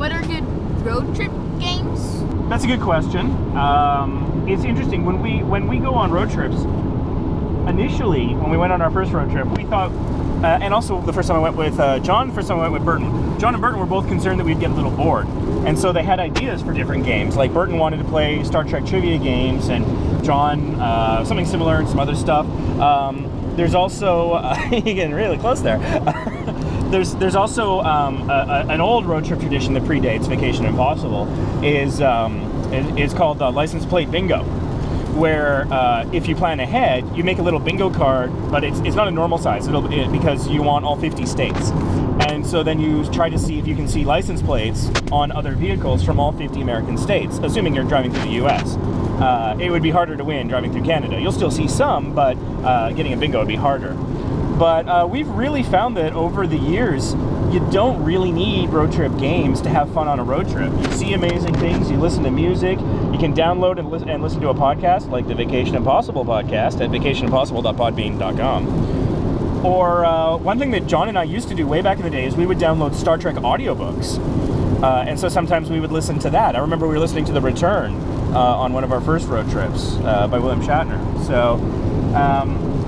What are good road trip games? That's a good question. It's interesting when we go on road trips. Initially, when we went on our first road trip, we thought, and also the first time I went with John, the first time I went with Burton. John and Burton were both concerned that we'd get a little bored, and so they had ideas for different games. Like Burton wanted to play Star Trek trivia games, and John something similar and some other stuff. There's also you're getting really close there. There's also an old road trip tradition that predates Vacation Impossible. Is called license plate bingo, where if you plan ahead, you make a little bingo card, but it's not a normal size because you want all 50 states. And so then you try to see if you can see license plates on other vehicles from all 50 American states, assuming you're driving through the US. It would be harder to win driving through Canada. You'll still see some, but getting a bingo would be harder. But we've really found that over the years, you don't really need road trip games to have fun on a road trip. You see amazing things, you listen to music, you can download and listen to a podcast like the Vacation Impossible podcast at vacationimpossible.podbean.com. Or one thing that John and I used to do way back in the day is we would download Star Trek audiobooks. And so sometimes we would listen to that. I remember we were listening to The Return on one of our first road trips by William Shatner. So,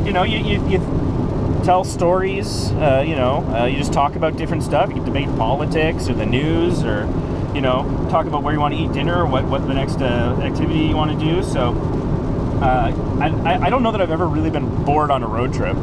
you tell stories, you just talk about different stuff. You can debate politics or the news, or, talk about where you want to eat dinner, or what the next activity you want to do. So I don't know that I've ever really been bored on a road trip.